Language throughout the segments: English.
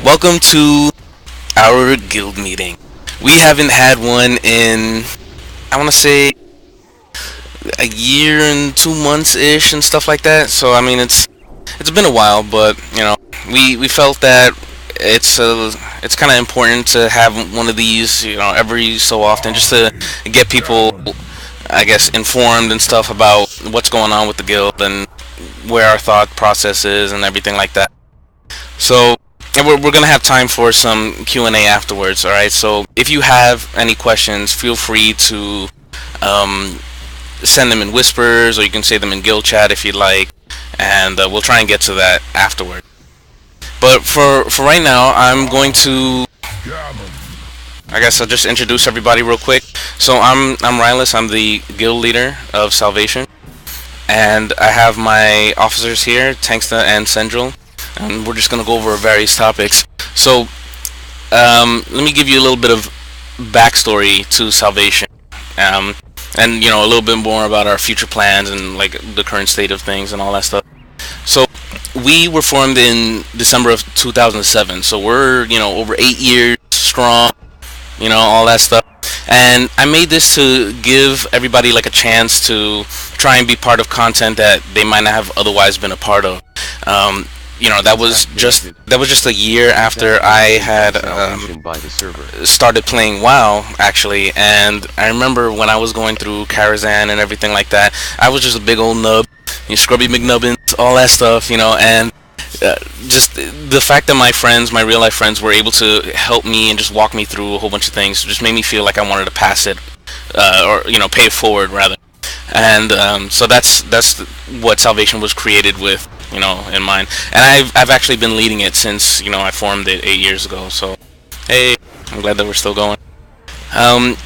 Welcome to our guild meeting. We haven't had one in, I want to say, a year and 2 months ish and stuff like that. So I mean, it's been a while, but we felt that it's kind of important to have one of these, every so often, just to get people, I guess, informed and stuff about what's going on with the guild and where our thought process is and everything like that. So, and we're gonna have time for some Q&A afterwards. All right. So if you have any questions, feel free to um, send them in whispers, or you can say them in guild chat if you'd like, and we'll try and get to that afterward. But for right now, I'm going to. I guess I'll just introduce everybody real quick. So I'm Rylus. I'm the guild leader of Salvation, and I have my officers here, Tanksta and Sendril, and we're just gonna go over various topics. So let me give you a little bit of backstory to Salvation, um, and a little bit more about our future plans and like the current state of things and all that stuff. So we were formed in December of 2007. So we're over 8 years strong, all that stuff. And I made this to give everybody like a chance to try and be part of content that they might not have otherwise been a part of. Um, that was just a year after I had started playing WoW, actually. And I remember when I was going through Karazhan and everything like that, I was just a big old nub, scrubby McNubbins, all that stuff, and just the fact that my friends, my real life friends, were able to help me and just walk me through a whole bunch of things just made me feel like I wanted to pass it, or pay it forward rather. And so that's what Salvation was created with, in mind. And I've actually been leading it since I formed it 8 years ago. So hey, I'm glad that we're still going. Um,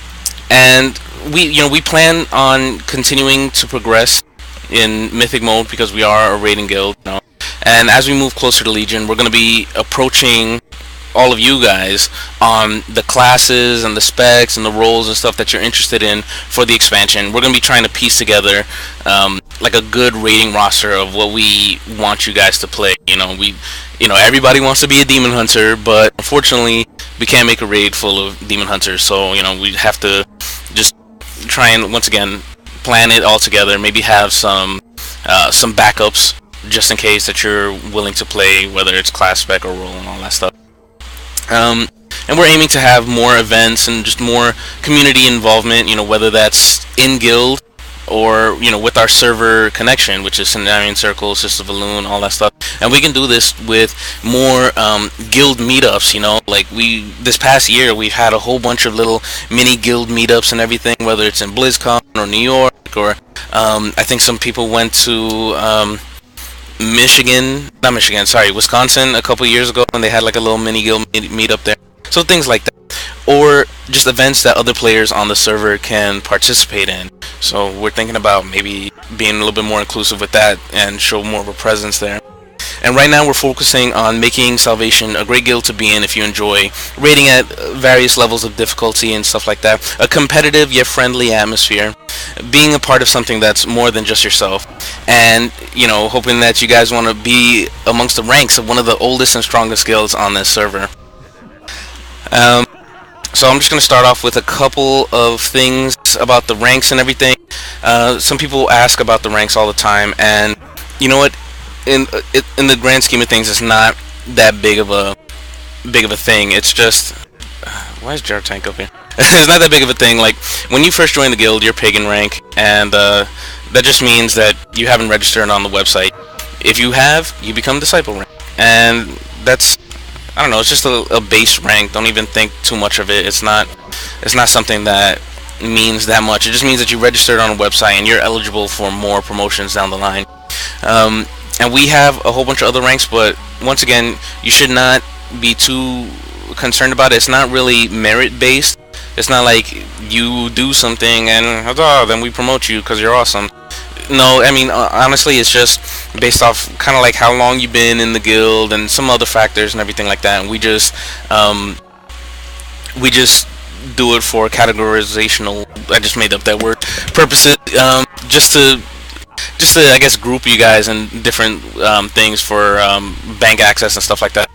and we plan on continuing to progress in Mythic mode because we are a raiding guild. And as we move closer to Legion, we're going to be approaching all of you guys on the classes and the specs and the roles and stuff that you're interested in for the expansion. We're going to be trying to piece together like a good rating roster of what we want you guys to play. Everybody wants to be a demon hunter, but unfortunately we can't make a raid full of demon hunters. So we have to just try and once again plan it all together. Maybe have some backups just in case that you're willing to play, whether it's class spec or role and all that stuff. And we're aiming to have more events and just more community involvement, whether that's in guild or, with our server connection, which is Cenarian Circle, Sister Valoon, all that stuff. And we can do this with more guild meetups, like this past year we've had a whole bunch of little mini guild meetups and everything, whether it's in BlizzCon or New York, or I think some people went to Wisconsin a couple years ago, and they had like a little mini guild meet up there. So things like that, or just events that other players on the server can participate in. So we're thinking about maybe being a little bit more inclusive with that and show more of a presence there. And right now we're focusing on making Salvation a great guild to be in if you enjoy raiding at various levels of difficulty and stuff like that. A competitive yet friendly atmosphere. Being a part of something that's more than just yourself. And, hoping that you guys want to be amongst the ranks of one of the oldest and strongest guilds on this server. So I'm just going to start off with a couple of things about the ranks and everything. Some people ask about the ranks all the time, and you know what? In the grand scheme of things, it's not that big of a thing. It's just why is Jar Tank up here? It's not that big of a thing. Like when you first join the guild, you're pagan rank, and that just means that you haven't registered on the website. If you have, you become disciple rank, and that's, I don't know. It's just a base rank. Don't even think too much of it. It's not something that means that much. It just means that you registered on a website and you're eligible for more promotions down the line. And we have a whole bunch of other ranks, but once again, you should not be too concerned about it. It's not really merit based. It's not like you do something and then we promote you because you're awesome. No, I mean honestly, it's just based off kind of like how long you've been in the guild and some other factors and everything like that. And we just do it for categorizational. I just made up that word. Purposes, just to I guess group you guys in different things for bank access and stuff like that.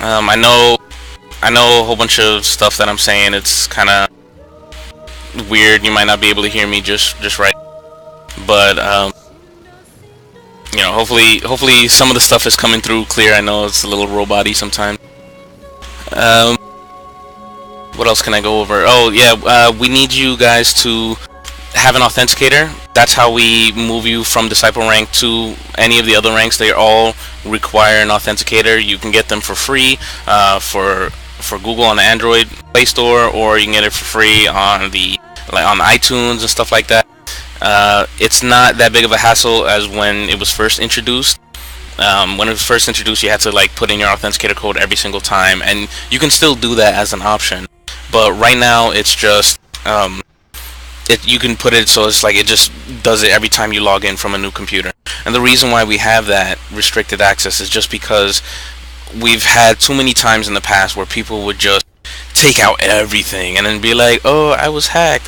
I know a whole bunch of stuff that I'm saying. It's kind of weird. You might not be able to hear me just right, but hopefully some of the stuff is coming through clear. I know it's a little robot-y sometimes. Um, what else can I go over? Oh yeah, we need you guys to have an authenticator. That's how we move you from disciple rank to any of the other ranks. They all require an authenticator. You can get them for free for Google on the Android Play Store, or you can get it for free on on iTunes and stuff like that. It's not that big of a hassle as when it was first introduced. When it was first introduced, you had to put in your authenticator code every single time, and you can still do that as an option. But right now, it's just you can put it so it's it just does it every time you log in from a new computer. And the reason why we have that restricted access is just because we've had too many times in the past where people would just take out everything and then be like, oh, I was hacked.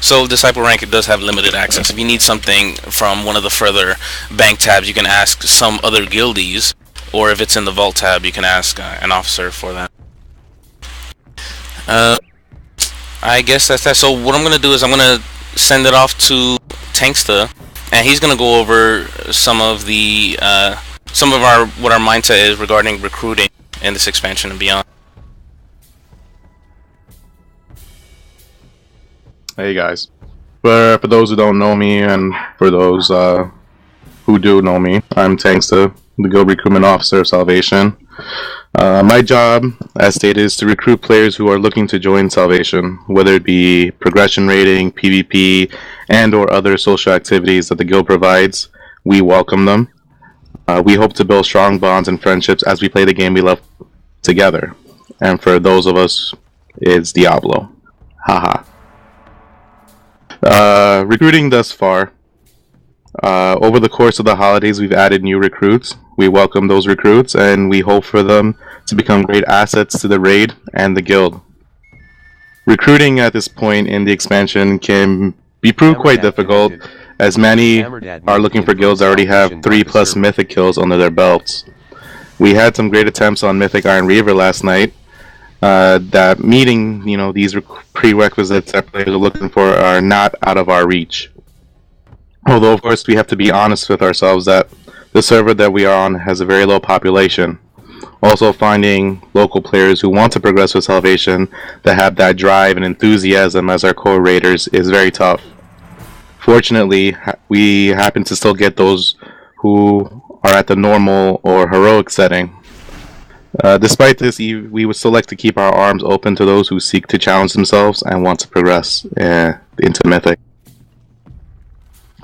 So Disciple Rank, it does have limited access. If you need something from one of the further bank tabs, you can ask some other guildies, or if it's in the Vault tab, you can ask an officer for that. I guess that's that. So what I'm gonna do is I'm gonna send it off to Tanksta, and he's gonna go over some of our what our mindset is regarding recruiting in this expansion and beyond. Hey guys, for those who don't know me, and for those who do know me, I'm Tanksta, the Guild Recruitment Officer of Salvation. My job, as stated, is to recruit players who are looking to join Salvation, whether it be progression rating, PvP, and or other social activities that the Guild provides. We welcome them. We hope to build strong bonds and friendships as we play the game we love together. And for those of us, it's Diablo. Haha. Recruiting thus far. Over the course of the holidays, we've added new recruits. We welcome those recruits, and we hope for them to become great assets to the raid and the guild. Recruiting at this point in the expansion can be proved quite difficult, as many are looking for guilds that already have 3+ mythic kills under their belts. We had some great attempts on Mythic Iron Reaver last night. That meeting, these prerequisites that players are looking for are not out of our reach. Although, of course, we have to be honest with ourselves that the server that we are on has a very low population. Also, finding local players who want to progress with Salvation that have that drive and enthusiasm as our core raiders is very tough. Fortunately, we happen to still get those who are at the normal or heroic setting. Despite this, we would still like to keep our arms open to those who seek to challenge themselves and want to progress into Mythic.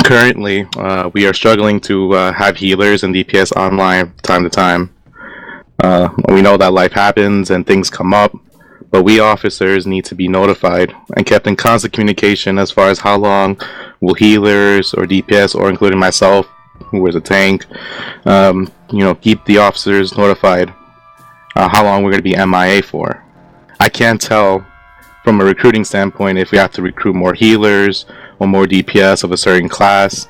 Currently, we are struggling to have healers and DPS online time to time. We know that life happens and things come up, but we officers need to be notified and kept in constant communication as far as how long will healers or DPS, or including myself, who is a tank, keep the officers notified how long we're going to be MIA for. I can't tell from a recruiting standpoint if we have to recruit more healers or more DPS of a certain class,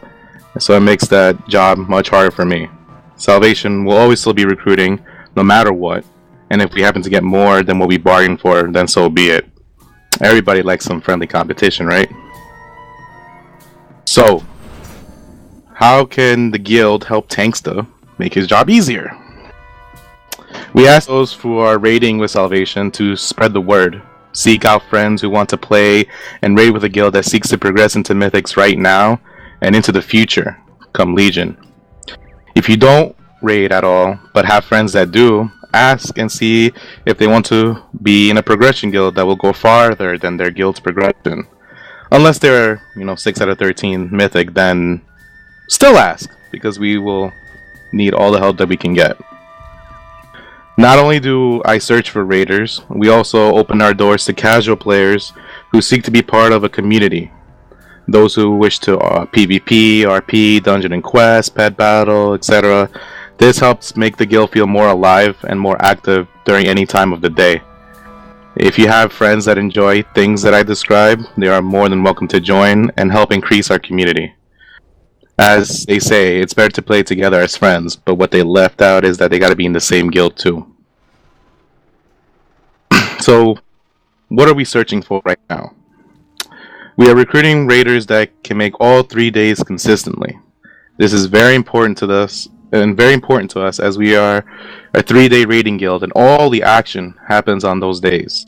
so it makes that job much harder for me. Salvation will always still be recruiting no matter what, and if we happen to get more than what we bargained for, then so be it. Everybody likes some friendly competition, right? So, how can the guild help Tanksta make his job easier? We ask those who are raiding with Salvation to spread the word. Seek out friends who want to play and raid with a guild that seeks to progress into Mythics right now and into the future, come Legion. If you don't raid at all, but have friends that do, ask and see if they want to be in a progression guild that will go farther than their guild's progression. Unless they're, 6 out of 13 Mythic, then still ask, because we will need all the help that we can get. Not only do I search for raiders, we also open our doors to casual players who seek to be part of a community. Those who wish to PvP, RP, Dungeon and Quest, Pet Battle, etc. This helps make the guild feel more alive and more active during any time of the day. If you have friends that enjoy things that I describe, they are more than welcome to join and help increase our community. As they say, it's better to play together as friends, but what they left out is that they gotta be in the same guild too. So, what are we searching for right now? We are recruiting raiders that can make all 3 days consistently. This is very important to us, as we are a 3-day raiding guild, and all the action happens on those days.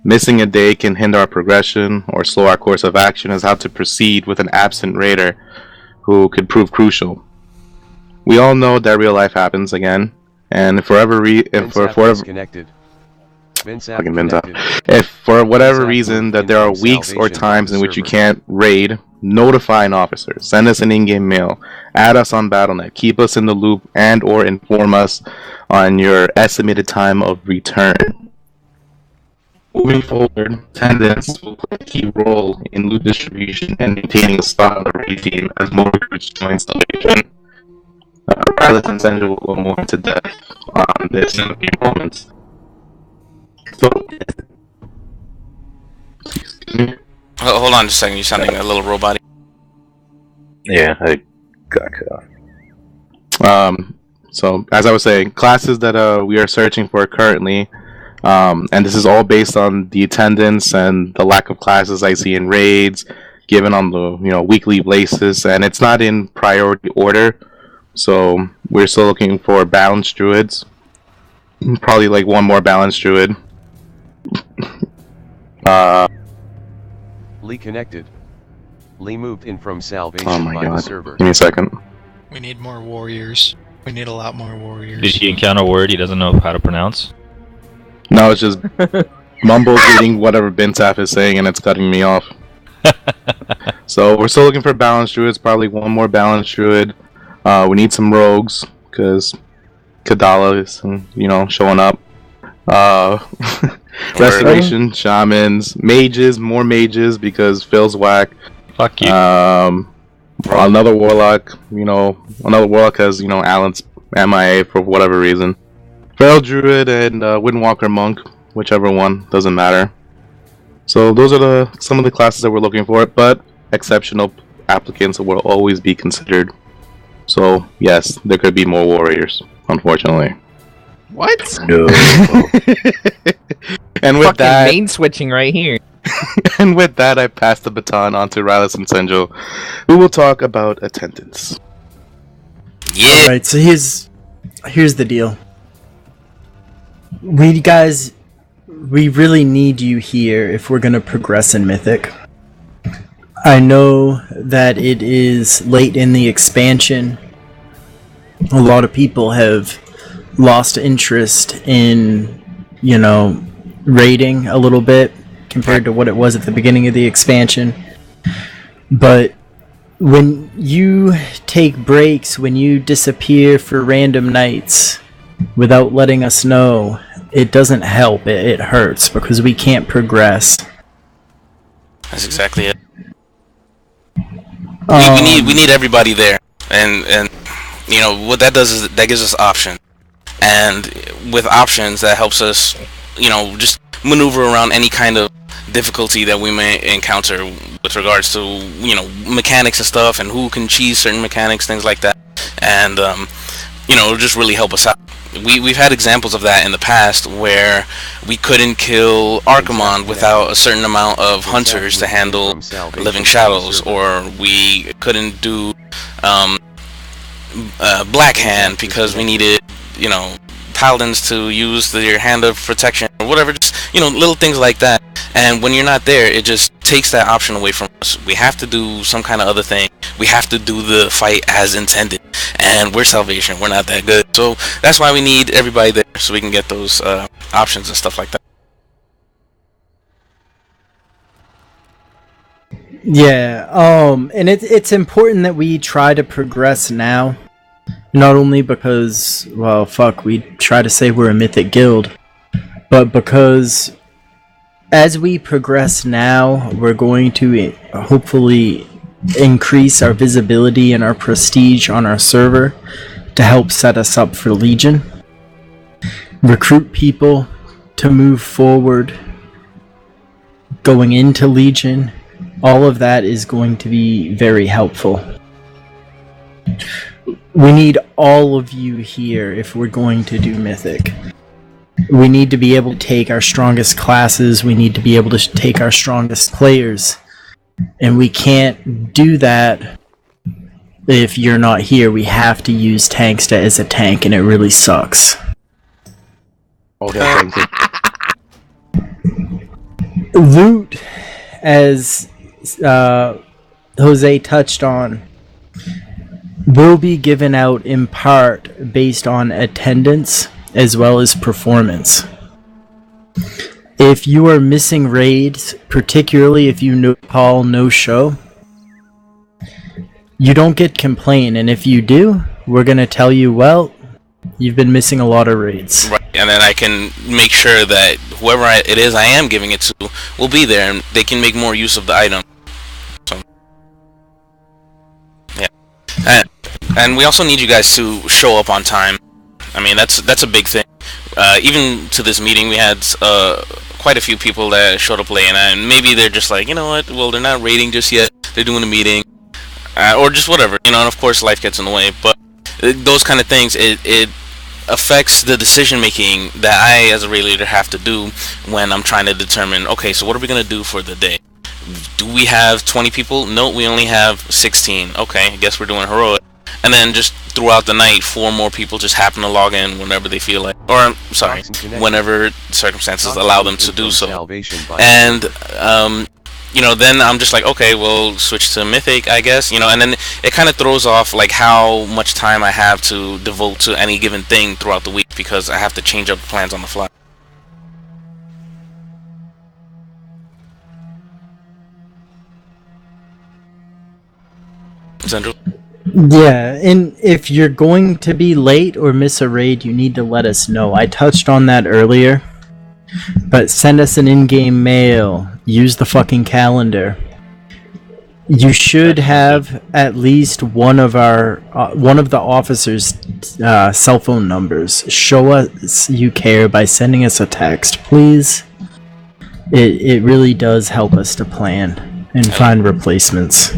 Missing a day can hinder our progression or slow our course of action as how to proceed with an absent raider who could prove crucial. We all know that real life happens again, and if for whatever reason that there are weeks or times in which you can't raid, notify an officer, send us an in-game mail, add us on Battle.net, keep us in the loop, and or inform us on your estimated time of return. Moving forward, attendance will play a key role in loot distribution and maintaining a spot on the raid team as more recruits join Salvation. Rather than Senja will go more into depth on this in a few moments. So, excuse me. Hold on just a second, you're sounding a little robot-y. Yeah, I got cut off. So, as I was saying, classes that we are searching for currently, and this is all based on the attendance and the lack of classes I see in raids, given on the weekly basis, and it's not in priority order. So we're still looking for balanced druids. Probably like one more balanced druid. Lee connected. Lee moved in from Salvation by the God. server. Give me a second. We need more warriors. We need a lot more warriors. Did he encounter a word he doesn't know how to pronounce? No, it's just mumbles reading whatever Bintaf is saying and it's cutting me off. So we're still looking for balanced druids, probably one more balanced druid. We need some rogues, because Kadala is, showing up. Restoration, shamans, mages, more mages, because Phil's whack. Fuck you. Another warlock, another warlock has, Alan's MIA for whatever reason. Feral druid and Windwalker monk, whichever one, doesn't matter. So those are some of the classes that we're looking for, but exceptional applicants will always be considered. So yes, there could be more warriors, unfortunately. What? No. And with Fucking that, main switching right here. and with that, I pass the baton on to Rylus and Senjo, who will talk about attendance. Yeah. Alright, so here's the deal. We really need you here if we're gonna progress in Mythic. I know that it is late in the expansion. A lot of people have lost interest in, raiding a little bit compared to what it was at the beginning of the expansion. But when you take breaks, when you disappear for random nights without letting us know, it doesn't help. It hurts because we can't progress. That's exactly it. We need everybody there, and what that does is that gives us options, and with options that helps us just maneuver around any kind of difficulty that we may encounter with regards to mechanics and stuff, and who can cheese certain mechanics, things like that, and it'll just really help us out. We've had examples of that in the past where we couldn't kill Archimonde without a certain amount of hunters to handle Living Shadows, or we couldn't do Black Hand because we needed paladins to use their Hand of Protection or whatever, just little things like that. And when you're not there, it just takes that option away from us. We have to do some kind of other thing. We have to do the fight as intended. And we're Salvation. We're not that good. So that's why we need everybody there, so we can get those options and stuff like that. Yeah, and it's important that we try to progress now. Not only because, we try to say we're a Mythic guild, but because as we progress now, we're going to hopefully increase our visibility and our prestige on our server to help set us up for Legion. Recruit people to move forward going into Legion. All of that is going to be very helpful. We need all of you here if we're going to do Mythic. We need to be able to take our strongest classes. We need to be able to take our strongest players. And we can't do that if you're not here. We have to use Tanksta as a tank, and it really sucks. Loot, as Jose touched on, will be given out in part based on attendance as well as performance. If you are missing raids, particularly if you call no show, you don't get complaint, and if you do, we're gonna tell you, well, you've been missing a lot of raids. Right, and then I can make sure that whoever it is I am giving it to will be there, and they can make more use of the item. So, yeah, and we also need you guys to show up on time. I mean, that's a big thing. Even to this meeting, we had quite a few people that showed up late, and maybe they're just like, you know what? Well, they're not raiding just yet. They're doing a meeting, or just whatever, you know. And of course, life gets in the way. But those kind of things, it affects the decision making that I, as a raid leader, have to do when I'm trying to determine, okay, so what are we gonna do for the day? Do we have 20 people? No, we only have 16. Okay, I guess we're doing heroic. And then just throughout the night, 4 more people just happen to log in whenever they feel like, or I'm sorry, whenever circumstances allow them to do so. And you know, then I'm just like, okay, we'll switch to Mythic, I guess, you know, and then it kind of throws off like how much time I have to devote to any given thing throughout the week, because I have to change up plans on the fly. Central. Yeah, and if you're going to be late or miss a raid, you need to let us know. I touched on that earlier, but send us an in-game mail. Use the fucking calendar. You should have at least one of the officers' cell phone numbers. Show us you care by sending us a text, please. It really does help us to plan and find replacements.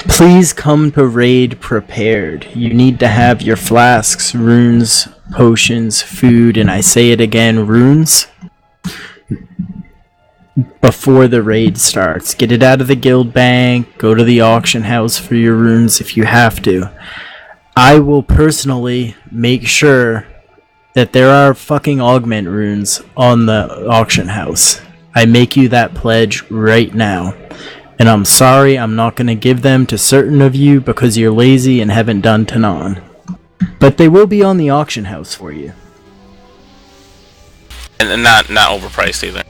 Please come to raid prepared. You need to have your flasks, runes, potions, food, and I say it again, runes, before the raid starts. Get it out of the guild bank, go to the auction house for your runes if you have to. I will personally make sure that there are fucking augment runes on the auction house. I make you that pledge right now. And I'm sorry, I'm not going to give them to certain of you because you're lazy and haven't done Tanan. But they will be on the auction house for you. And not overpriced either.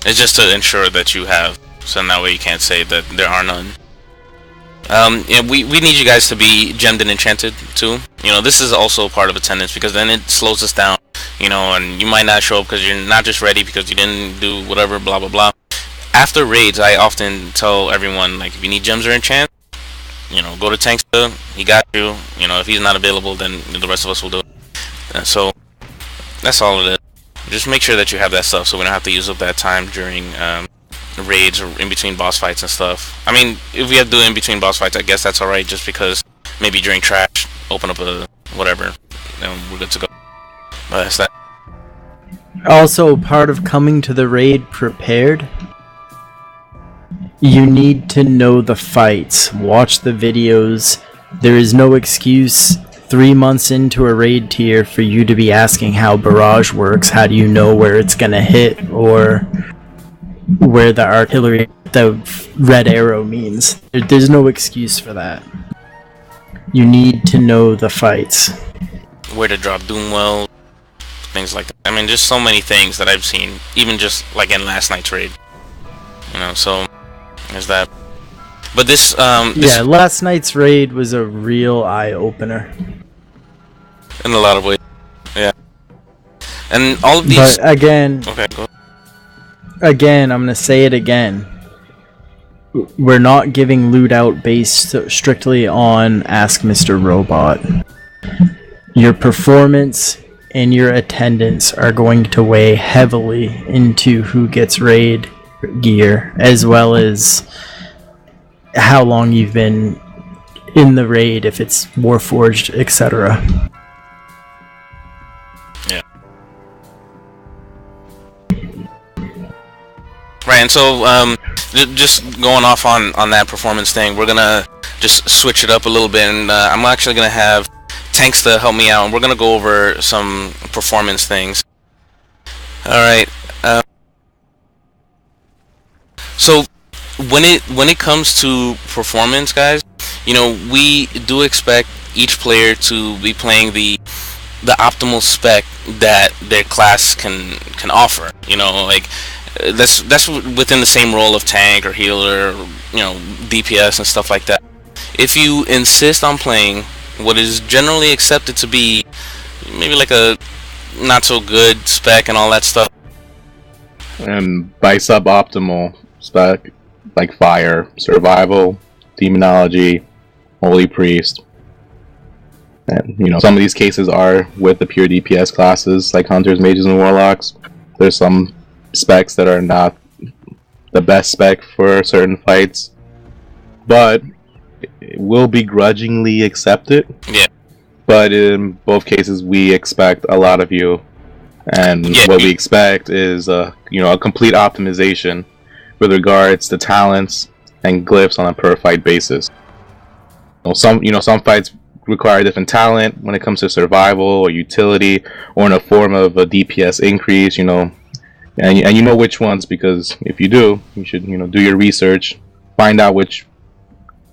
It's just to ensure that you have, so that way you can't say that there are none. Yeah, we need you guys to be gemmed and enchanted too. You know, this is also part of attendance, because then it slows us down. You know, and you might not show up because you're not just ready because you didn't do whatever, blah blah blah. After raids, I often tell everyone, like, if you need gems or enchant, you know, go to Tanksta, he got you. You know, if he's not available, then the rest of us will do it. So, that's all it is. Just make sure that you have that stuff so we don't have to use up that time during raids or in between boss fights and stuff. I mean, if we have to do it in between boss fights, I guess that's alright, just because maybe during trash, open up a whatever, and we're good to go. But that's that. Also, part of coming to the raid prepared, you need to know the fights. Watch the videos. There is no excuse 3 months into a raid tier for you to be asking how barrage works. How do you know where it's gonna hit, or where the artillery, the red arrow means? There's no excuse for that. You need to know the fights. Where to drop Doomwell, things like that. I mean, just so many things that I've seen, even just like in last night's raid. You know, so there's that. But this yeah, last night's raid was a real eye-opener. In a lot of ways. Yeah. And all of these... But again... Okay, go. Again, I'm gonna say it again. We're not giving loot out based strictly on Ask Mr. Robot. Your performance and your attendance are going to weigh heavily into who gets raid gear, as well as how long you've been in the raid, if it's Warforged, etc. Right, and so just going off on that performance thing, we're gonna just switch it up a little bit, and I'm actually gonna have Tanks to help me out, and we're gonna go over some performance things. All right. So when it comes to performance, guys, we do expect each player to be playing the optimal spec that their class can offer. Like that's within the same role of tank or healer, DPS and stuff like that. If you insist on playing what is generally accepted to be maybe like a not so good spec and all that stuff, and by suboptimal spec, like fire, survival, demonology, holy priest, and some of these cases are with the pure DPS classes like hunters, mages, and warlocks. There's some specs that are not the best spec for certain fights, but it will begrudgingly accept it. Yeah. But in both cases, we expect a lot of you, and what we expect is a complete optimization with regards to talents and glyphs on a per fight basis. Some fights require different talent when it comes to survival or utility, or in a form of a DPS increase. And you know which ones, because if you do, you should do your research, find out which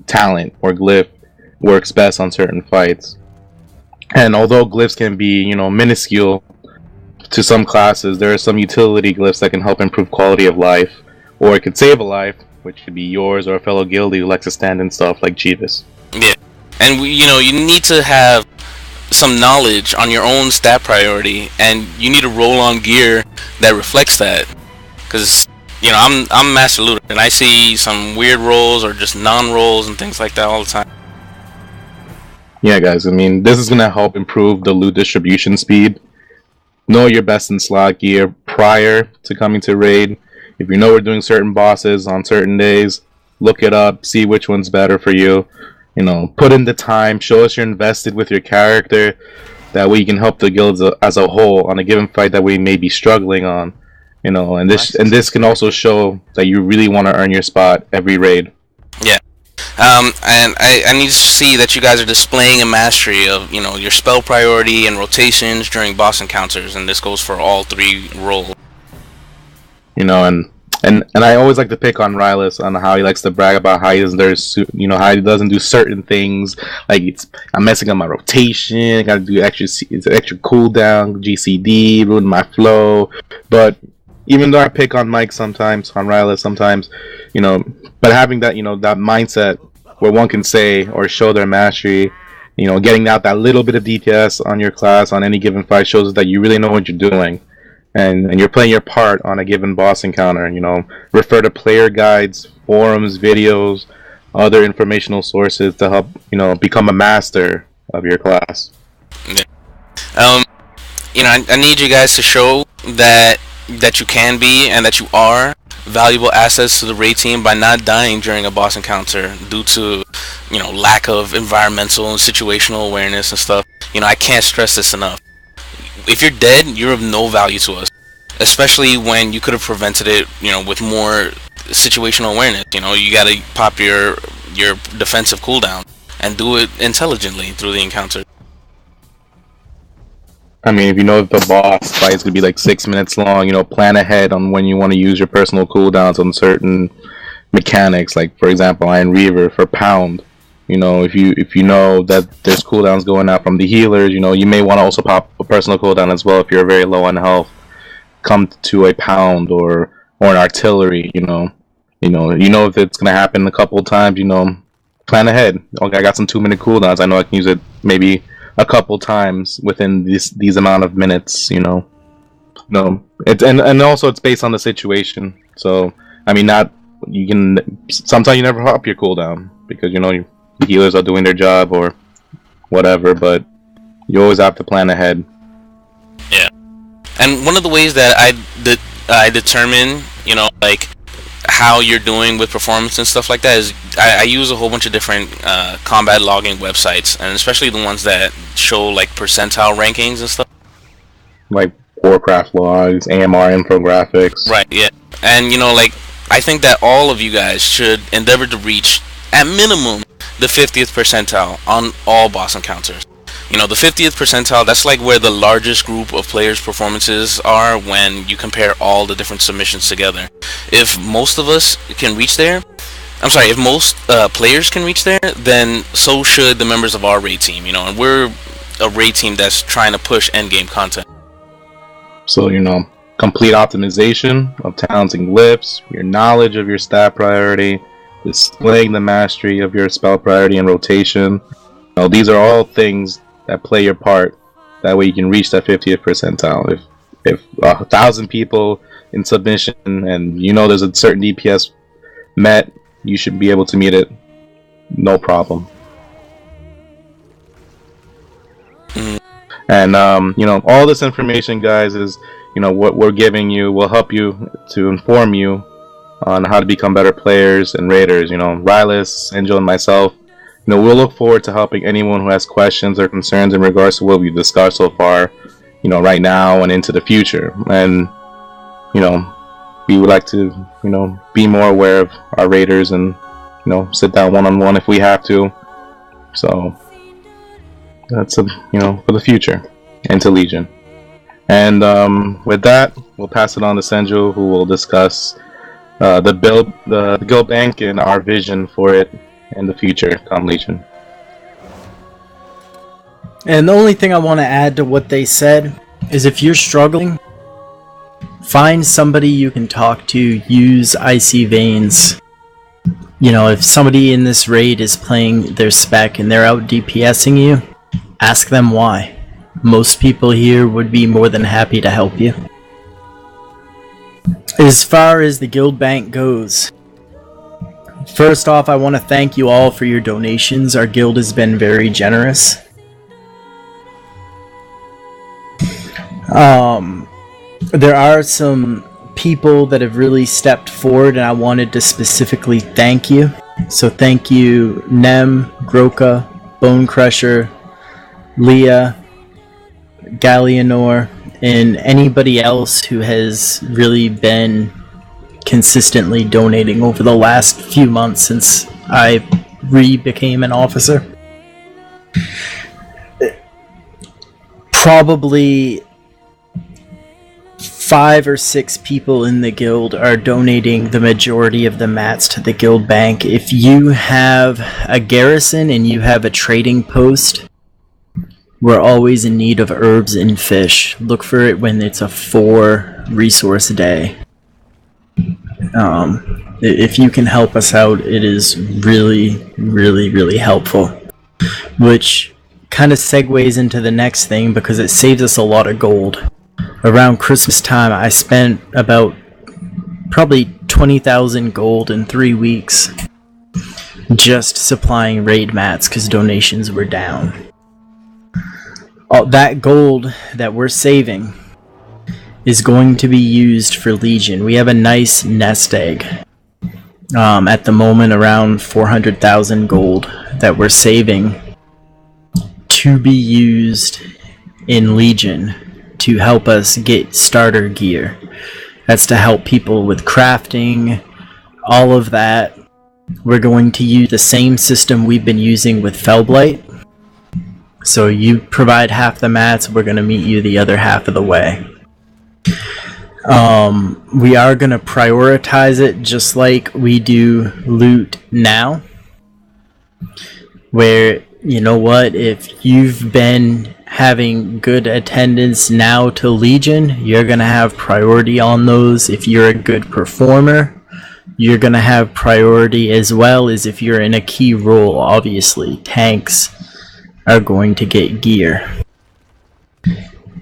talent or glyph works best on certain fights. And although glyphs can be minuscule to some classes, there are some utility glyphs that can help improve quality of life, or it could save a life, which could be yours or a fellow guildie who likes to stand and stuff like Jeeves. Yeah, and you need to have some knowledge on your own stat priority, and you need to roll on gear that reflects that. Because I'm Master Looter, and I see some weird rolls or just non-rolls and things like that all the time. Yeah, guys, this is gonna help improve the loot distribution speed. Know your best in slot gear prior to coming to raid. If you know we're doing certain bosses on certain days, look it up, see which one's better for you. Put in the time, show us you're invested with your character. That way you can help the guilds as a whole on a given fight that we may be struggling on. And this can also show that you really want to earn your spot every raid. Yeah. And I need to see that you guys are displaying a mastery of, your spell priority and rotations during boss encounters, and this goes for all 3 roles. And I always like to pick on Rylus on how he likes to brag about how he doesn't do certain things, like I'm messing up my rotation, I gotta do extra cooldown, GCD, ruin my flow. But even though I pick on Mike sometimes, on Rylus sometimes, but having that that mindset where one can say or show their mastery, getting out that little bit of DPS on your class on any given fight shows that you really know what you're doing. And you're playing your part on a given boss encounter. Refer to player guides, forums, videos, other informational sources to help become a master of your class. Yeah. I need you guys to show that you can be and that you are valuable assets to the raid team by not dying during a boss encounter due to lack of environmental and situational awareness and stuff. I can't stress this enough. If you're dead, you're of no value to us, especially when you could have prevented it, with more situational awareness. You gotta pop your defensive cooldown and do it intelligently through the encounter. If you know the boss fight is gonna be like 6 minutes long, plan ahead on when you want to use your personal cooldowns on certain mechanics. Like for example, Iron Reaver for pound. If you know that there's cooldowns going out from the healers, you may want to also pop a personal cooldown as well if you're very low on health. Come to a pound or an artillery, if it's gonna happen a couple of times, plan ahead. Okay, I got some 2-minute cooldowns. I know I can use it maybe a couple times within these amount of minutes. It's and also it's based on the situation. So sometimes you never hop your cooldown because healers are doing their job or whatever, but you always have to plan ahead. Yeah, and one of the ways that I determine, how you're doing with performance and stuff like that is I use a whole bunch of different combat logging websites, and especially the ones that show like percentile rankings and stuff. Like Warcraft logs, AMR infographics. Right. Yeah, and I think that all of you guys should endeavor to reach, at minimum, the 50th percentile on all boss encounters. You know, the 50th percentile, that's like where the largest group of players' performances are when you compare all the different submissions together. If most of us can reach there, if most players can reach there, then so should the members of our raid team, you know, and we're a raid team that's trying to push endgame content. So, complete optimization of talents and glyphs, your knowledge of your stat priority, displaying the mastery of your spell priority and rotation. These are all things that play your part. That way you can reach that 50th percentile. If 1,000 people in submission and there's a certain DPS met, you should be able to meet it, no problem. And all this information, guys, is what we're giving you will help you to inform you on how to become better players and raiders. Rylus, Angel, and myself, we'll look forward to helping anyone who has questions or concerns in regards to what we've discussed so far, right now and into the future. And we would like to be more aware of our raiders and sit down one-on-one if we have to. So that's for the future into Legion. And with that, we'll pass it on to Senju, who will discuss the guild bank and our vision for it in the future come Legion. And the only thing I want to add to what they said is, if you're struggling, find somebody you can talk to. Use Icy Veins. If somebody in this raid is playing their spec and they're out DPSing you, ask them why. Most people here would be more than happy to help you. As far as the guild bank goes, first off, I want to thank you all for your donations. Our guild has been very generous. There are some people that have really stepped forward, and I wanted to specifically thank you. So thank you, Nem, Groka, Bone Crusher, Leah, Gallianor, and anybody else who has really been consistently donating over the last few months since I became an officer. Probably 5 or 6 people in the guild are donating the majority of the mats to the guild bank. If you have a garrison and you have a trading post, we're always in need of herbs and fish. Look for it when it's a 4 resource day. If you can help us out, it is really, really, really helpful. Which kind of segues into the next thing, because it saves us a lot of gold. Around Christmas time, I spent about probably 20,000 gold in 3 weeks just supplying raid mats because donations were down. All that gold that we're saving is going to be used for Legion. We have a nice nest egg. At the moment, around 400,000 gold that we're saving to be used in Legion to help us get starter gear. That's to help people with crafting, all of that. We're going to use the same system we've been using with Fellblight. So you provide half the mats, we're going to meet you the other half of the way. We are going to prioritize it just like we do loot now. Where, you know what, if you've been having good attendance now to Legion, you're going to have priority on those. If you're a good performer, you're going to have priority, as well as if you're in a key role. Obviously, tanks are going to get gear.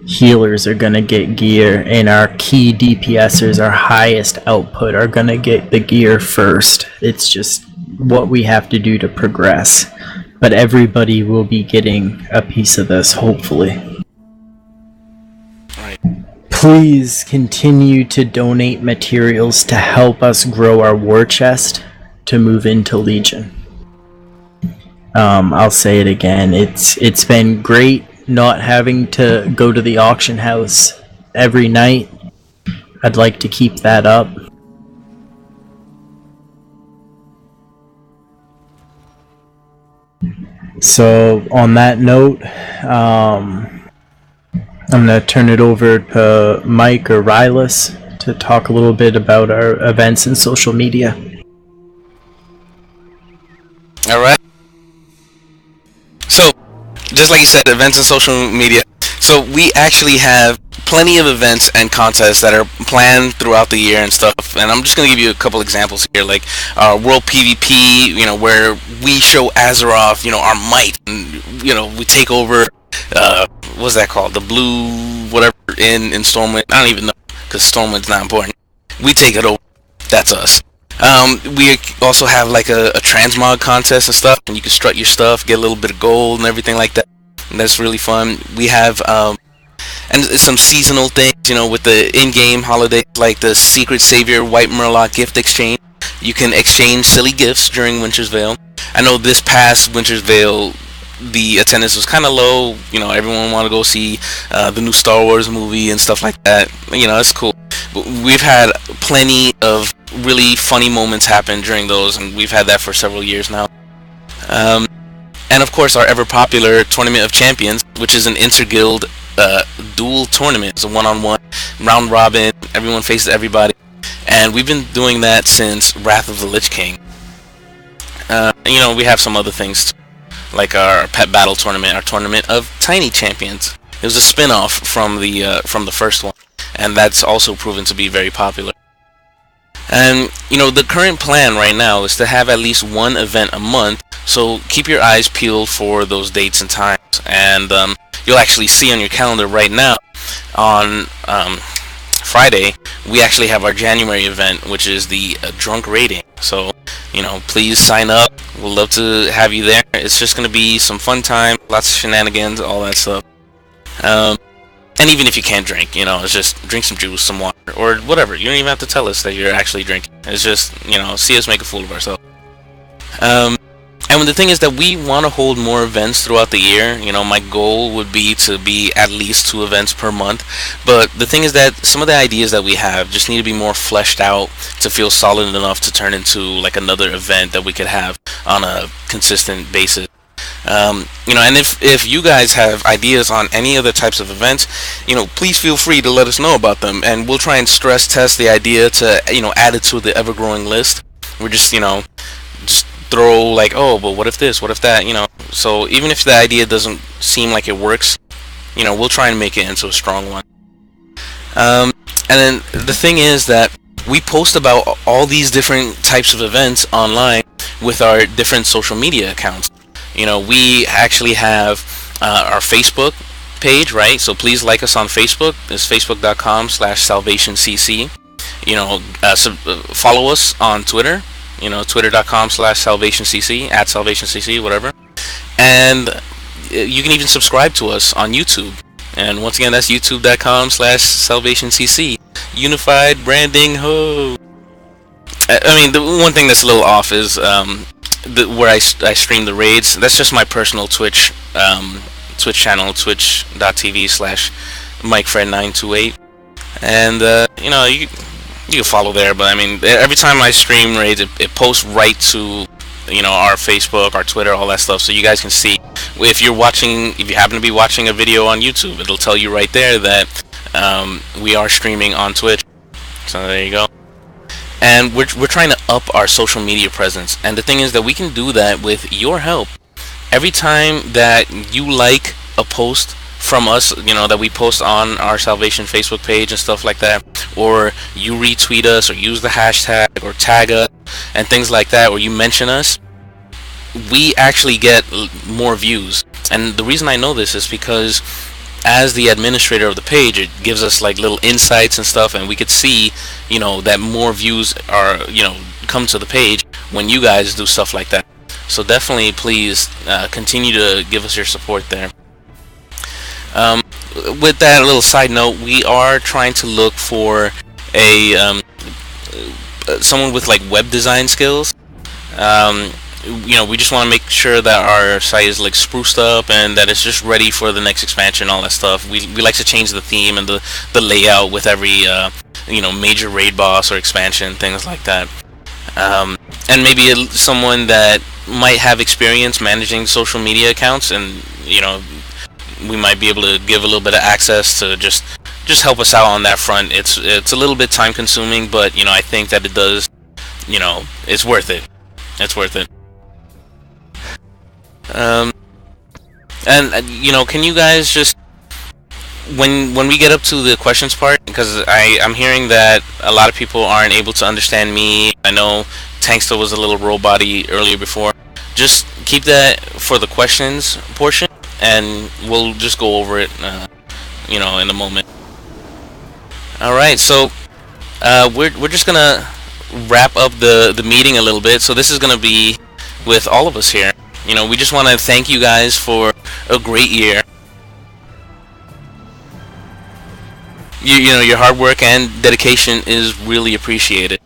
Healers are going to get gear, and our key DPSers, our highest output, are going to get the gear first. It's just what we have to do to progress. But everybody will be getting a piece of this, hopefully. Please continue to donate materials to help us grow our war chest to move into Legion. I'll say it again. It's been great not having to go to the auction house every night. I'd like to keep that up. So on that note, I'm going to turn it over to Mike or Rylas to talk a little bit about our events and social media. All right. So, just like you said, events and social media. So we actually have plenty of events and contests that are planned throughout the year and stuff. And I'm just going to give you a couple examples here, like World PvP, you know, where we show Azeroth, you know, our might, and, you know, we take over, what's that called? The blue, whatever, in Stormwind. I don't even know, because Stormwind's not important. We take it over. That's us. We also have like a transmog contest and stuff, and you can strut your stuff, get a little bit of gold and everything like that. And that's really fun. We have and some seasonal things, you know, with the in-game holidays, like the Secret Savior White Murloc gift exchange. You can exchange silly gifts during Winter's Veil. I know this past Winter's Veil, the attendance was kind of low. You know, everyone wanted to go see the new Star Wars movie and stuff like that. You know, it's cool. But we've had plenty of really funny moments happen during those, and we've had that for several years now. And of course, our ever-popular Tournament of Champions, which is an inter-guild duel tournament. It's a one-on-one, round-robin, everyone faces everybody. And we've been doing that since Wrath of the Lich King. You know, we have some other things too, like our pet battle tournament, our Tournament of Tiny Champions. It was a spin-off from the first one, and that's also proven to be very popular. And, you know, the current plan right now is to have at least one event a month, so keep your eyes peeled for those dates and times. And you'll actually see on your calendar right now, on Friday, we actually have our January event, which is the drunk raiding. So, you know, please sign up. We'd love to have you there. It's just going to be some fun time, lots of shenanigans, all that stuff. And even if you can't drink, you know, it's just drink some juice, some water, or whatever. You don't even have to tell us that you're actually drinking. It's just, you know, see us make a fool of ourselves. And the thing is that we want to hold more events throughout the year. You know, my goal would be to be at least 2 events per month. But the thing is that some of the ideas that we have just need to be more fleshed out to feel solid enough to turn into like another event that we could have on a consistent basis. You know, and if you guys have ideas on any other types of events, you know, please feel free to let us know about them, and we'll try and stress test the idea to, you know, add it to the ever-growing list. We're just, you know, just throw like, oh, but what if this, what if that, you know. So even if the idea doesn't seem like it works, you know, we'll try and make it into a strong one. And then the thing is that we post about all these different types of events online with our different social media accounts. You know, we actually have our Facebook page, right? So please like us on Facebook. It's facebook.com/salvationcc. You know, follow us on Twitter. You know, twitter.com/salvationcc, @salvationcc, whatever. And you can even subscribe to us on YouTube. And once again, that's youtube.com/salvationcc. Unified branding, ho! I mean, the one thing that's a little off is where I stream the raids. That's just my personal Twitch channel, twitch.tv/MikeFred928. And you know, you can follow there. But I mean, every time I stream raids, it posts right to, you know, our Facebook, our Twitter, all that stuff, so you guys can see. If you happen to be watching a video on YouTube, it'll tell you right there that we are streaming on Twitch. So there you go. And we're trying to up our social media presence, and the thing is that we can do that with your help. Every time that you like a post from us, you know, that we post on our Salvation Facebook page and stuff like that, or you retweet us or use the hashtag or tag us and things like that, or you mention us, we actually get more views. And the reason I know this is because as the administrator of the page, it gives us like little insights and stuff, and we could see, you know, that more views are, you know, come to the page when you guys do stuff like that. So definitely please continue to give us your support there. With that little side note, we are trying to look for a someone with like web design skills. You know, we just want to make sure that our site is like spruced up and that it's just ready for the next expansion, all that stuff. We like to change the theme and the layout with every you know, major raid boss or expansion, things like that. And maybe someone that might have experience managing social media accounts, and we might be able to give a little bit of access to just help us out on that front. It's a little bit time consuming, but I think that it does. It's worth it. It's worth it. And can you guys just when we get up to the questions part, because I'm hearing that a lot of people aren't able to understand me. I know Tanksta was a little robot-y earlier before. Just keep that for the questions portion, and we'll just go over it, in a moment. All right, so we're just gonna wrap up the meeting a little bit. So this is gonna be with all of us here. We just want to thank you guys for a great year. Your hard work and dedication is really appreciated.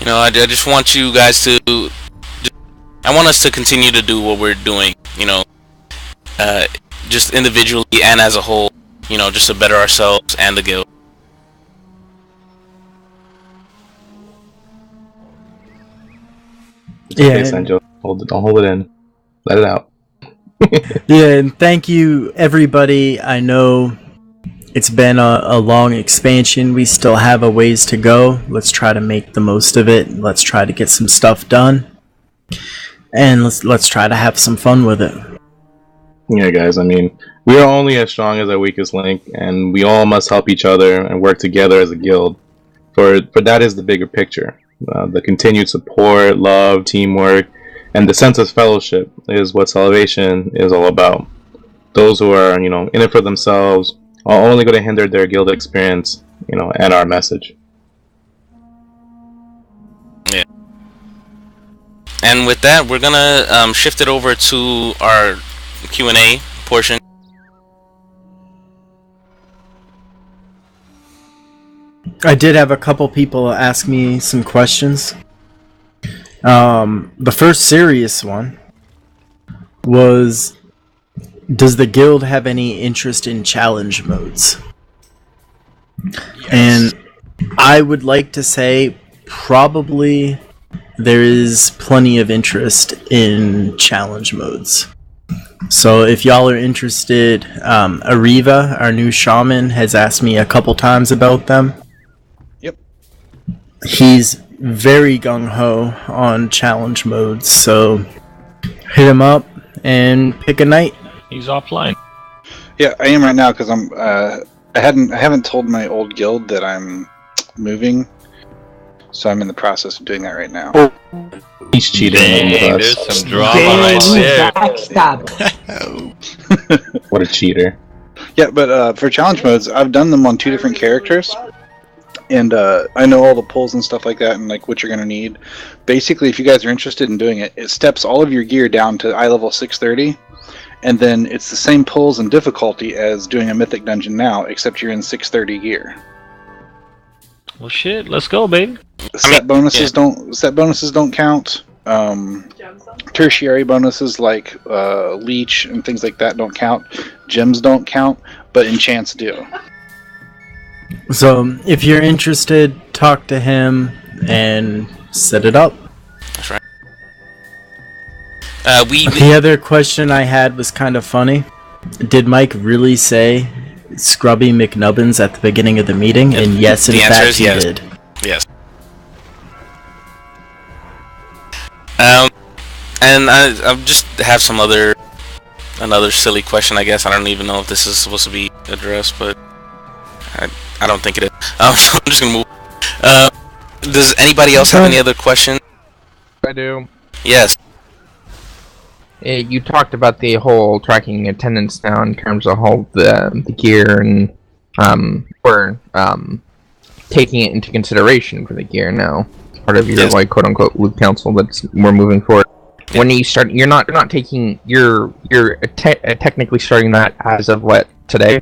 I just want you guys to. I want us to continue to do what we're doing. Just individually and as a whole. Just to better ourselves and the guild. Yeah. Okay, Sanjo. Don't hold it in. Let it out. Yeah, and thank you, everybody. I know it's been a long expansion. We still have a ways to go. Let's try to make the most of it. Let's try to get some stuff done. And let's try to have some fun with it. Yeah, guys, I mean, we are only as strong as our weakest link, and we all must help each other and work together as a guild. For that is the bigger picture. The continued support, love, teamwork, and the sense of fellowship is what Salvation is all about. Those who are, in it for themselves are only going to hinder their guild experience, and our message. Yeah. And with that, we're gonna shift it over to our Q&A portion. I did have a couple people ask me some questions. The first serious one was, does the guild have any interest in challenge modes? Yes. And I would like to say probably there is plenty of interest in challenge modes. So if y'all are interested, Ariva, our new shaman, has asked me a couple times about them. Yep. He's very gung-ho on challenge modes, so hit him up and pick a night. He's offline. Yeah, I am right now because I haven't told my old guild that I'm moving, so I'm in the process of doing that right now. He's cheating with Dang, us. there's some drama right there. What a cheater. Yeah, but for challenge modes, I've done them on 2 different characters, and I know all the pulls and stuff like that, and like what you're gonna need. Basically, if you guys are interested in doing it, it steps all of your gear down to eye level 630, and then it's the same pulls and difficulty as doing a mythic dungeon now, except you're in 630 gear. Well, shit, let's go, baby. Set bonuses don't count. Tertiary bonuses like leech and things like that don't count. Gems don't count, but enchants do. So if you're interested, talk to him and set it up. That's right. The other question I had was kind of funny. Did Mike really say Scrubby McNubbins at the beginning of the meeting? And yes, in The answer fact, is he yes. did. Yes. And I just have some another silly question, I guess. I don't even know if this is supposed to be addressed, but I don't think it is. So I'm just gonna move. Does anybody else have any other questions? I do. Yes. You talked about the whole tracking attendance now in terms of all the gear and we're taking it into consideration for the gear now. It's part of your Yes. like quote unquote loot council that's we're moving forward. When you start, you're not taking you're technically starting that as of what today.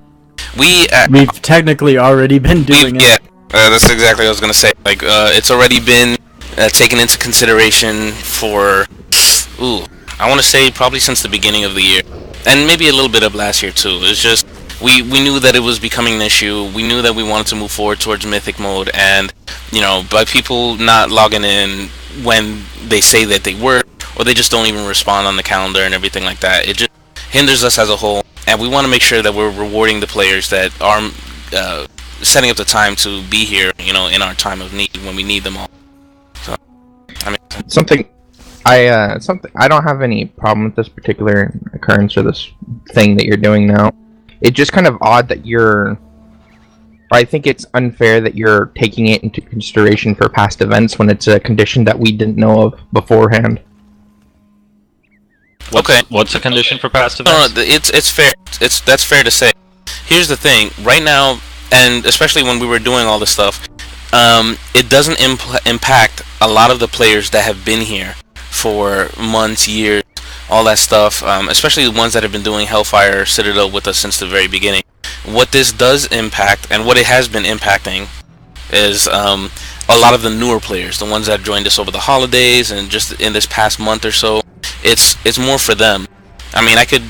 We've technically already been doing it. Yeah, that's exactly what I was gonna say. Like, it's already been taken into consideration for, I want to say probably since the beginning of the year. and maybe a little bit of last year too. It's just we knew that it was becoming an issue. We knew that we wanted to move forward towards Mythic mode, and by people not logging in when they say that they were, or they just don't even respond on the calendar and everything like that. It just hinders us as a whole, and we want to make sure that we're rewarding the players that are setting up the time to be here, in our time of need when we need them all. So, something I don't have any problem with this particular occurrence or this thing that you're doing now. It's just kind of odd that I think it's unfair that you're taking it into consideration for past events when it's a condition that we didn't know of beforehand. What's a condition for past events? No, it's fair. That's fair to say. Here's the thing. Right now, and especially when we were doing all this stuff, it doesn't impact a lot of the players that have been here for months, years, all that stuff, especially the ones that have been doing Hellfire Citadel with us since the very beginning. What this does impact, and what it has been impacting, is a lot of the newer players, the ones that joined us over the holidays and just in this past month or so. It's more for them. I mean, I could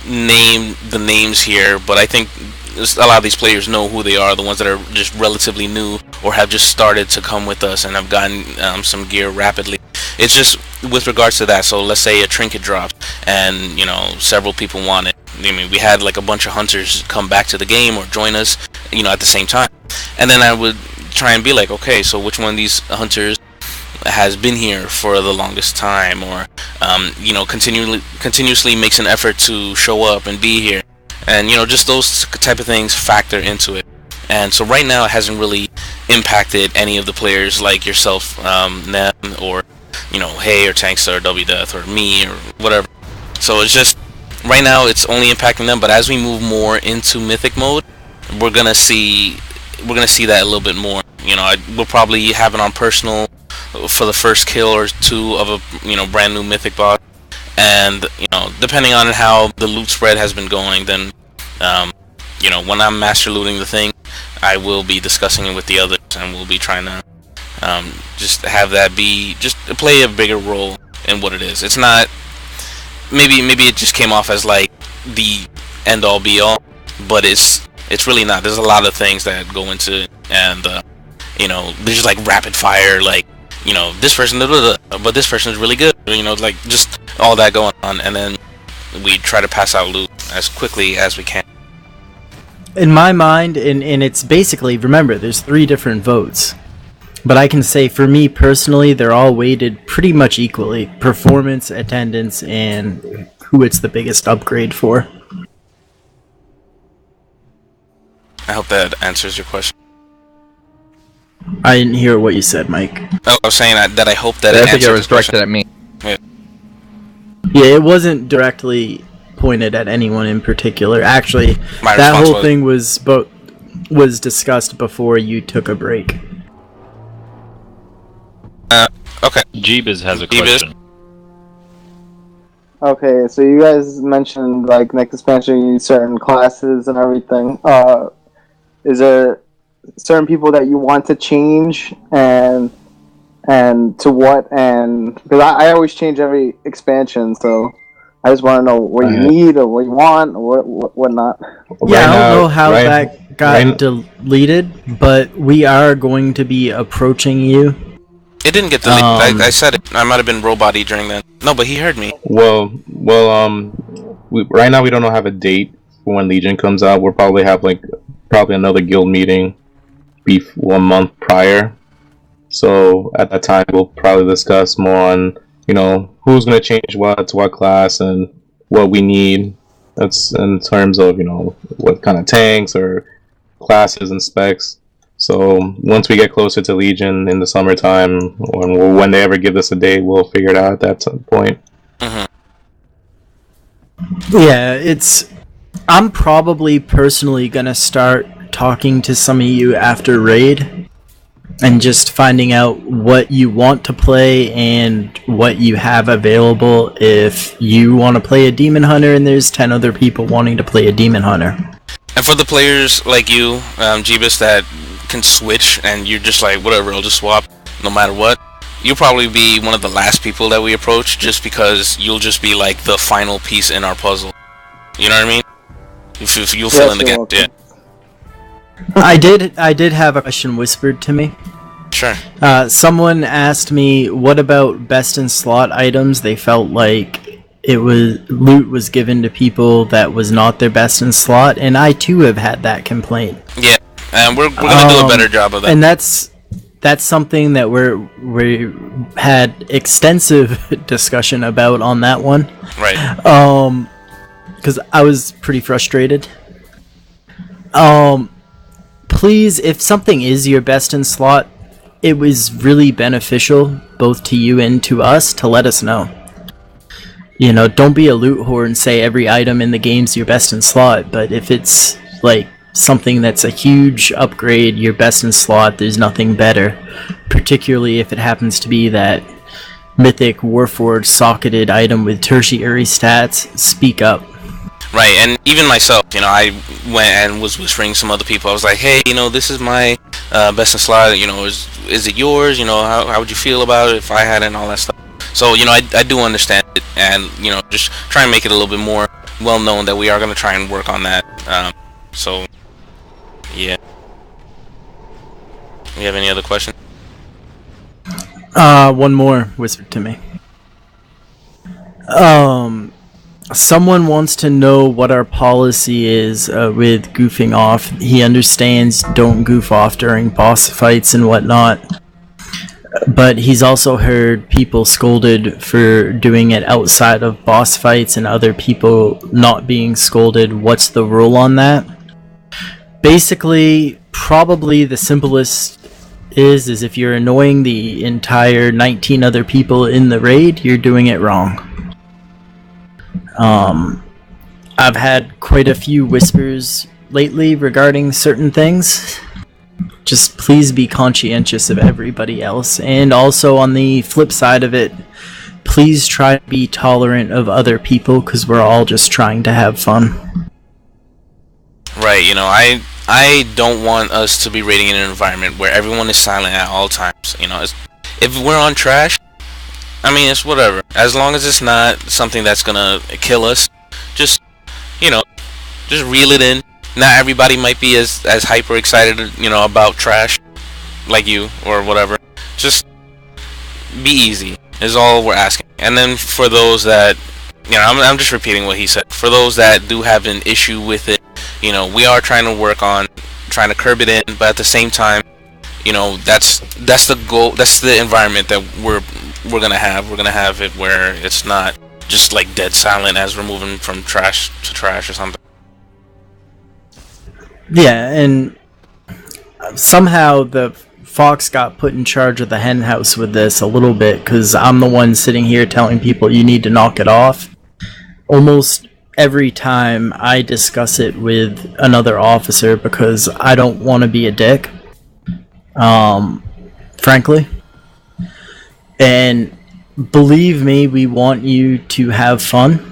name the names here, but I think a lot of these players know who they are, the ones that are just relatively new or have just started to come with us and have gotten some gear rapidly. It's just with regards to that. So let's say a trinket drops and several people want it. I mean, we had like a bunch of hunters come back to the game or join us at the same time, and then I would try and be like, okay, so which one of these hunters has been here for the longest time, or continuously makes an effort to show up and be here, and just those type of things factor into it. And so right now it hasn't really impacted any of the players like yourself, Nem, or Hey or Tankster or WDeath or me or whatever. So it's just right now it's only impacting them, but as we move more into Mythic mode, we're gonna see that a little bit more. We'll probably have it on personal for the first kill or two of a brand new Mythic boss, and depending on how the loot spread has been going, then when I'm master looting the thing, I will be discussing it with the others, and we'll be trying to just have that just play a bigger role in what it is. It's not maybe it just came off as like the end all be all, but it's really not. There's a lot of things that go into it, and there's just like rapid fire, like this person, but this person is really good, like just all that going on, and then we try to pass out loot as quickly as we can. In my mind, and it's basically, remember, there's 3 different votes, but I can say for me personally, they're all weighted pretty much equally: performance, attendance, and who it's the biggest upgrade for. I hope that answers your question. I didn't hear what you said, Mike. Oh, I was saying that I hope that I it think answers it was the question. directed at me. Yeah, it wasn't directly pointed at anyone in particular. Actually, My that response whole thing was discussed before you took a break. Okay. Jeebus has a Jeebus? question. Okay, so you guys mentioned like next expansion you need certain classes and everything. Is there certain people that you want to change, and to what? And because I always change every expansion, so I just want to know what you need or what you want or what not. Yeah, I don't know how that got deleted, but we are going to be approaching you. It didn't get deleted. I said it. I might have been robot-y during that. No, but he heard me. Well, right now we don't have a date for when Legion comes out. We'll probably have probably another guild meeting 1 month prior. So at that time we'll probably discuss more on who's going to change what to what class and what we need. That's in terms of what kind of tanks or classes and specs. So once we get closer to Legion in the summertime, or when they ever give us a date, we'll figure it out at that point. Mm-hmm. Yeah, I'm probably personally gonna start talking to some of you after raid and just finding out what you want to play and what you have available. If you want to play a Demon Hunter and there's 10 other people wanting to play a Demon Hunter. And for the players like you, Jeebus, that can switch and you're just like, whatever, I'll just swap no matter what, you'll probably be one of the last people that we approach, just because you'll just be like the final piece in our puzzle. You know what I mean? If you'll fill in the gap. Yeah. I did have a question whispered to me. Sure. Someone asked me, what about best in slot items? They felt like loot was given to people that was not their best in slot, and I too have had that complaint. Yeah, and we're gonna do a better job of that. And that's something that we had extensive discussion about on that one. Right. Because I was pretty frustrated. Please, if something is your best in slot, it was really beneficial both to you and to us to let us know. You know, don't be a loot whore and say every item in the game's your best in slot, but if it's like something that's a huge upgrade, your best in slot, there's nothing better. Particularly if it happens to be that mythic Warforged socketed item with tertiary stats, speak up. Right, and even myself, you know, I went and was whispering to some other people. I was like, hey, you know, this is my best in slot, you know, is it yours? You know, how would you feel about it if I had it and all that stuff? So, you know, I do understand it, and, you know, just try and make it a little bit more well known that we are going to try and work on that. So, yeah. You have any other questions? One more whispered to me. Someone wants to know what our policy is with goofing off. He understands don't goof off during boss fights and whatnot. But he's also heard people scolded for doing it outside of boss fights and other people not being scolded. What's the rule on that? Basically, probably the simplest is if you're annoying the entire 19 other people in the raid, you're doing it wrong. I've had quite a few whispers lately regarding certain things. Just please be conscientious of everybody else, and also on the flip side of it, please try to be tolerant of other people, because we're all just trying to have fun. Right, you know, I don't want us to be raiding in an environment where everyone is silent at all times. You know, if we're on trash, I mean, it's whatever. As long as it's not something that's gonna kill us, just, you know, just reel it in. Not everybody might be as hyper excited, you know, about trash like you or whatever. Just be easy is all we're asking. And then for those that, you know, I'm just repeating what he said. For those that do have an issue with it, you know, we are trying to work on trying to curb it in, but at the same time, you know, that's the goal. That's the environment that we're gonna have. We're gonna have it where it's not just like dead silent as we're moving from trash to trash or something. Yeah, and somehow the Fox got put in charge of the hen house with this a little bit, because I'm the one sitting here telling people you need to knock it off. Almost every time I discuss it with another officer, because I don't want to be a dick, frankly. And believe me, we want you to have fun.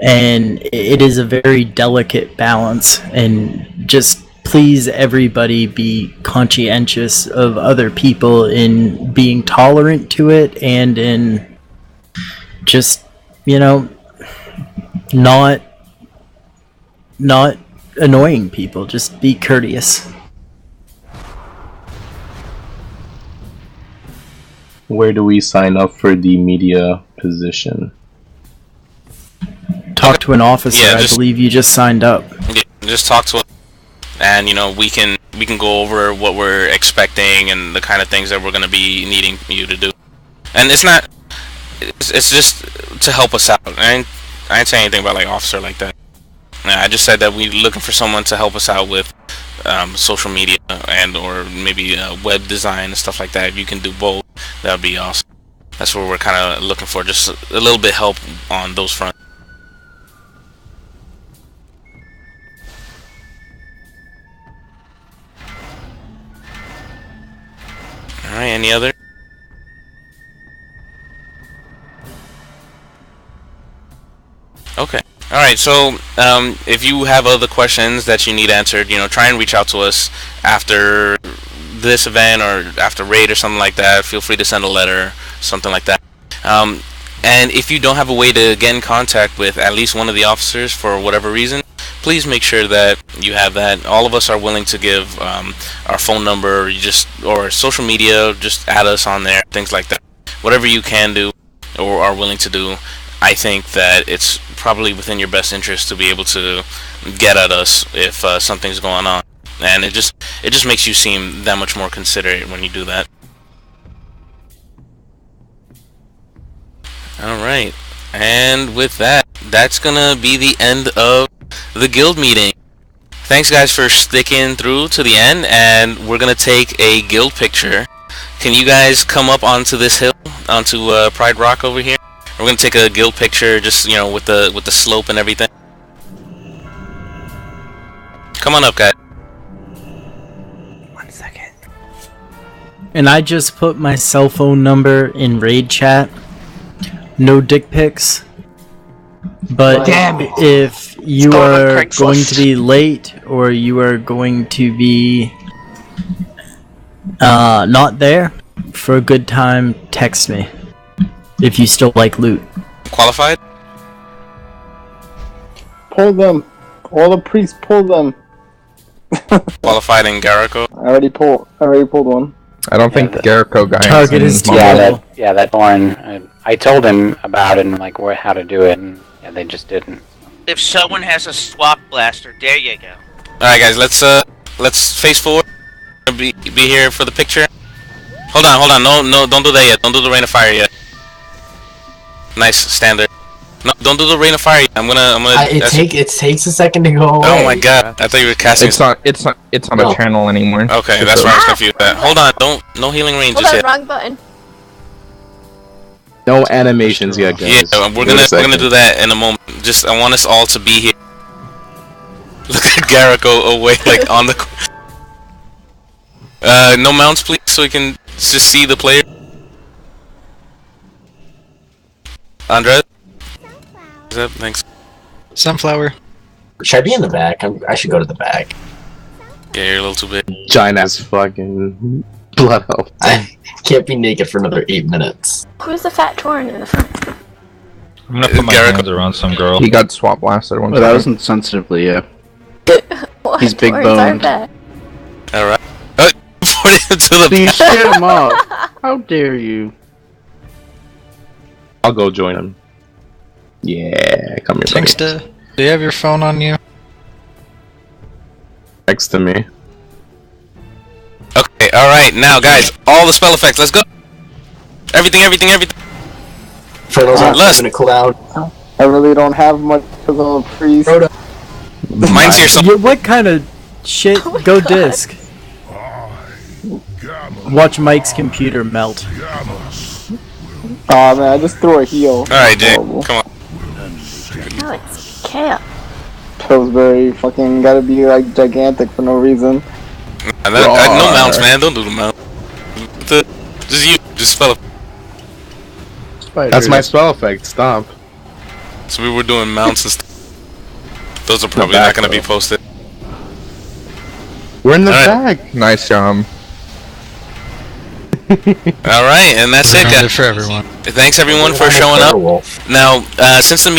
And it is a very delicate balance, and just please everybody be conscientious of other people in being tolerant to it, and in just, you know, not annoying people. Just be courteous. Where do we sign up for the media position? Talk to an officer. Yeah, I believe you just signed up. Yeah, just talk to us, and you know, we can go over what we're expecting and the kind of things that we're going to be needing you to do. And it's just to help us out. I ain't saying anything about like officer like that. I just said that we're looking for someone to help us out with social media and or maybe web design and stuff like that. If you can do both, that would be awesome. That's what we're kind of looking for, just a little bit help on those fronts. Alright, any other? Okay. Alright, so if you have other questions that you need answered, you know, try and reach out to us after this event or after raid or something like that. Feel free to send a letter, something like that. And if you don't have a way to get in contact with at least one of the officers for whatever reason, please make sure that you have that. All of us are willing to give our phone number, or social media. Just add us on there, things like that. Whatever you can do or are willing to do, I think that it's probably within your best interest to be able to get at us if something's going on. And it just makes you seem that much more considerate when you do that. Alright, and with that, that's gonna be the end of the guild meeting. Thanks guys for sticking through to the end, and we're gonna take a guild picture. Can you guys come up onto this hill, onto Pride Rock over here? We're gonna take a guild picture, just with the slope and everything. Come on up, guys. 1 second. And I just put my cell phone number in raid chat. No dick pics. But if you are going to be late or you are going to be not there for a good time, text me. If you still like loot. Qualified? Pull them. All the priests, pull them. Qualified in Garrico? I already pulled one. I don't think the Garrico guy Target is Yeah, that Lauren. I told him about it and like how to do it, and they just didn't. If someone has a swap blaster, there you go. Alright guys, let's face forward. Be here for the picture. Hold on, no, don't do that yet. Don't do the rain of fire yet. Nice, standard. No, don't do the rain of fire yet. It takes a second to go away. Oh my god, I thought you were casting. It's not a channel anymore. Okay, that's why I was confused with that. Hold on, no healing ranges yet. Wrong button. No animations yet, guys. Yeah, we're gonna do that in a moment. Just I want us all to be here. Look at Garrico away, like on the. No mounts, please, so we can just see the player. Andres? Thanks. Sunflower. Should I be in the back? I should go to the back. Yeah, you're a little too big. Giant ass fucking blood health. I can't be naked for another 8 minutes. Who's the fat Tauren in the front? I'm gonna put my hands around some girl. He got swap blasted one Well, that wasn't sensitively, yeah. What? He's big Taurens are boned. fat. Alright. Put it into the Please shut him up. How dare you? I'll go join him. Yeah, come here, buddy. Tanksta, do you have your phone on you? Next to me. Okay, alright, now guys, all the spell effects, let's go! Everything! For those Lust. in a cloud. I really don't have much for the priest. Mine's here somewhere. What kind of shit? Go disc. Watch Mike's computer melt. Aw man, I just threw a heal. Alright, Jay, come on. No, it's chaos. Pillsbury fucking gotta be like gigantic for no reason. No mounts, man, don't do the mount. Just spell. That's my spell effect, stop. So we were doing mounts and stuff. Those are probably not gonna be posted. We're in the Alright. back. Nice job. Alright, and that's it, guys. For everyone. Thanks everyone for showing up. Now, since the meeting